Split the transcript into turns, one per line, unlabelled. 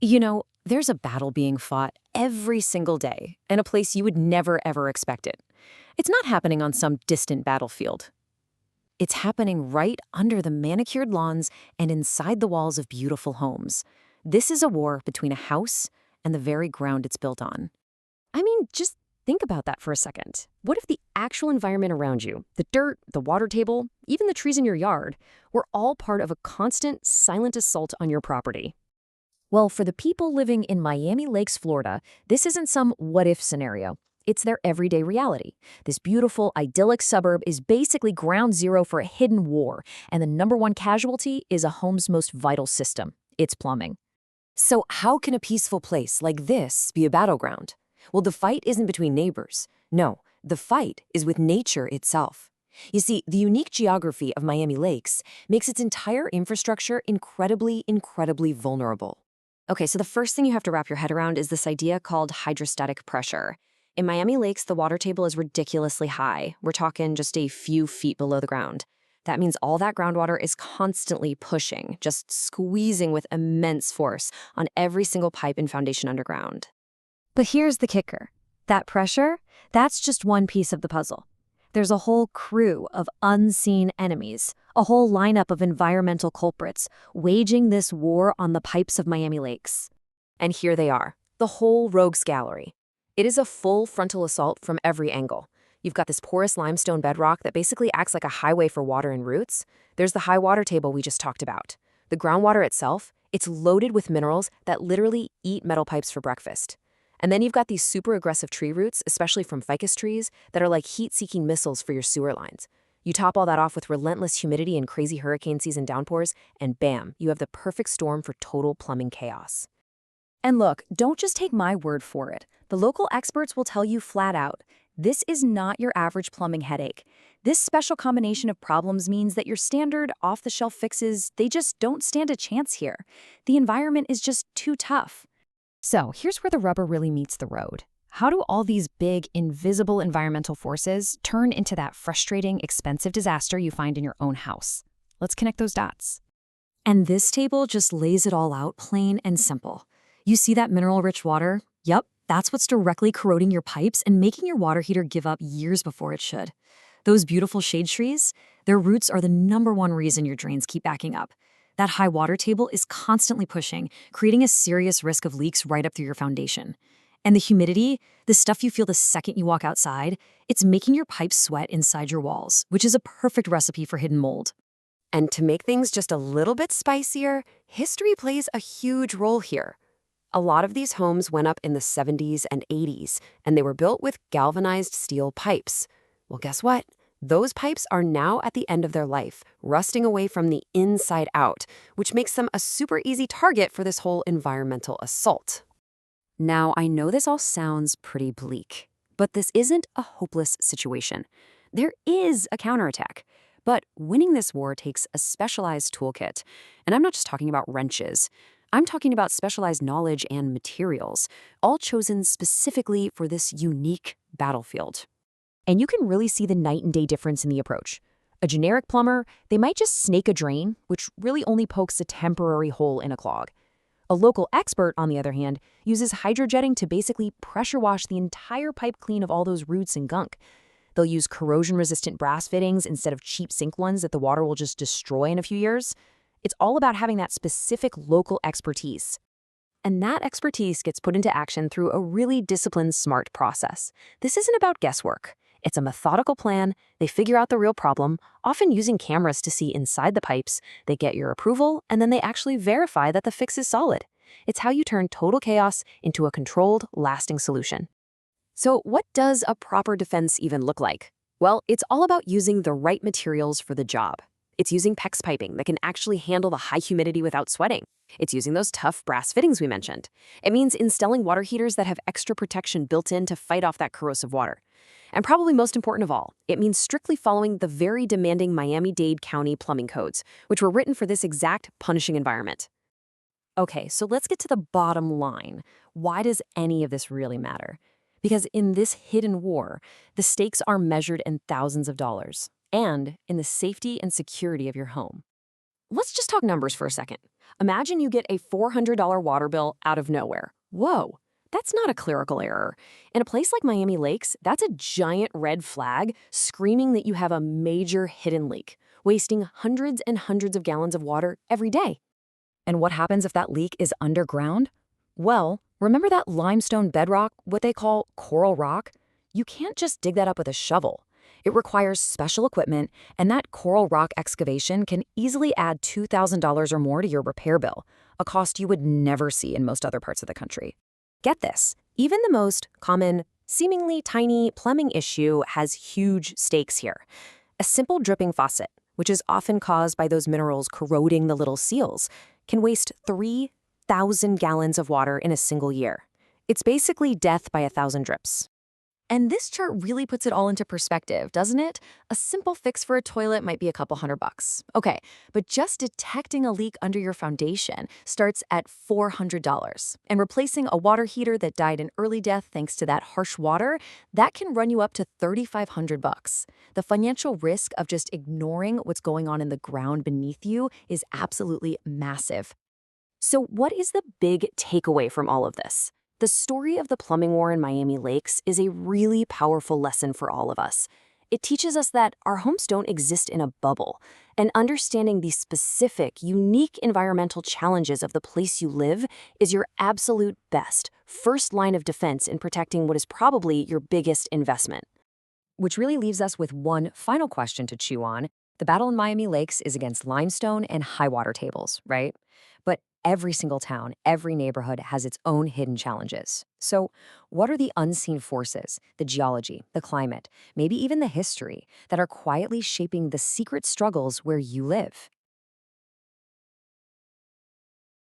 There's a battle being fought every single day in a place you would never ever expect it. It's not happening on some distant battlefield. It's happening right under the manicured lawns and inside the walls of beautiful homes. This is a war between a house and the very ground it's built on.
I mean, just think about that for a second. What if the actual environment around you, the dirt, the water table, even the trees in your yard, were all part of a constant, silent assault on your property? Well, for the people living in Miami Lakes, Florida, this isn't some what-if scenario. It's their everyday reality. This beautiful, idyllic suburb is basically ground zero for a hidden war, and the number one casualty is a home's most vital system, its plumbing.
So how can a peaceful place like this be a battleground? Well, the fight isn't between neighbors. No, the fight is with nature itself. You see, the unique geography of Miami Lakes makes its entire infrastructure incredibly, incredibly vulnerable. Okay, so the first thing you have to wrap your head around is this idea called hydrostatic pressure. In Miami Lakes, the water table is ridiculously high. We're talking just a few feet below the ground. That means all that groundwater is constantly pushing, just squeezing with immense force on every single pipe and foundation underground.
But here's the kicker. That pressure, that's just one piece of the puzzle. There's a whole crew of unseen enemies, a whole lineup of environmental culprits waging this war on the pipes of Miami Lakes.
And here they are, the whole rogues gallery. It is a full frontal assault from every angle. You've got this porous limestone bedrock that basically acts like a highway for water and roots. There's the high water table we just talked about. The groundwater itself, it's loaded with minerals that literally eat metal pipes for breakfast. And then you've got these super aggressive tree roots, especially from ficus trees, that are like heat-seeking missiles for your sewer lines. You top all that off with relentless humidity and crazy hurricane season downpours, and bam, you have the perfect storm for total plumbing chaos.
And look, don't just take my word for it. The local experts will tell you flat out, this is not your average plumbing headache. This special combination of problems means that your standard, off-the-shelf fixes, they just don't stand a chance here. The environment is just too tough. So here's where the rubber really meets the road. How do all these big, invisible environmental forces turn into that frustrating, expensive disaster you find in your own house? Let's connect those dots.
And this table just lays it all out plain and simple. You see that mineral-rich water? Yep, that's what's directly corroding your pipes and making your water heater give up years before it should. Those beautiful shade trees, their roots are the number one reason your drains keep backing up. That high water table is constantly pushing, creating a serious risk of leaks right up through your foundation. And the humidity, the stuff you feel the second you walk outside, it's making your pipes sweat inside your walls, which is a perfect recipe for hidden mold. And to make things just a little bit spicier, history plays a huge role here. A lot of these homes went up in the 70s and 80s, and they were built with galvanized steel pipes. Well, guess what? Those pipes are now at the end of their life, rusting away from the inside out, which makes them a super easy target for this whole environmental assault. Now, I know this all sounds pretty bleak, but this isn't a hopeless situation. There is a counterattack, but winning this war takes a specialized toolkit. And I'm not just talking about wrenches. I'm talking about specialized knowledge and materials, all chosen specifically for this unique battlefield. And you can really see the night and day difference in the approach. A generic plumber, they might just snake a drain, which really only pokes a temporary hole in a clog. A local expert, on the other hand, uses hydrojetting to basically pressure wash the entire pipe clean of all those roots and gunk. They'll use corrosion-resistant brass fittings instead of cheap zinc ones that the water will just destroy in a few years. It's all about having that specific local expertise. And that expertise gets put into action through a really disciplined, smart process. This isn't about guesswork. It's a methodical plan. They figure out the real problem, often using cameras to see inside the pipes. They get your approval, and then they actually verify that the fix is solid. It's how you turn total chaos into a controlled, lasting solution. So what does a proper defense even look like? Well, it's all about using the right materials for the job. It's using PEX piping that can actually handle the high humidity without sweating. It's using those tough brass fittings we mentioned. It means installing water heaters that have extra protection built in to fight off that corrosive water. And probably most important of all, it means strictly following the very demanding Miami-Dade County plumbing codes, which were written for this exact punishing environment. Okay, so let's get to the bottom line. Why does any of this really matter? Because in this hidden war, the stakes are measured in thousands of dollars, and in the safety and security of your home. Let's just talk numbers for a second. Imagine you get a $400 water bill out of nowhere. Whoa, that's not a clerical error. In a place like Miami Lakes, that's a giant red flag screaming that you have a major hidden leak, wasting hundreds and hundreds of gallons of water every day.
And what happens if that leak is underground? Well, remember that limestone bedrock, what they call coral rock? You can't just dig that up with a shovel. It requires special equipment, and that coral rock excavation can easily add $2,000 or more to your repair bill, a cost you would never see in most other parts of the country.
Get this, even the most common, seemingly tiny plumbing issue has huge stakes here. A simple dripping faucet, which is often caused by those minerals corroding the little seals, can waste 3,000 gallons of water in a single year. It's basically death by 1,000 drips. And this chart really puts it all into perspective, doesn't it? A simple fix for a toilet might be a couple $100. Okay, but just detecting a leak under your foundation starts at $400. And replacing a water heater that died an early death thanks to that harsh water, that can run you up to $3,500. The financial risk of just ignoring what's going on in the ground beneath you is absolutely massive. So what is the big takeaway from all of this? The story of the plumbing war in Miami Lakes is a really powerful lesson for all of us. It teaches us that our homes don't exist in a bubble, and understanding the specific, unique environmental challenges of the place you live is your absolute best, first line of defense in protecting what is probably your biggest investment.
Which really leaves us with one final question to chew on. The battle in Miami Lakes is against limestone and high water tables, right? But every single town, every neighborhood has its own hidden challenges. So, what are the unseen forces, the geology, the climate, maybe even the history that are quietly shaping the secret struggles where you live?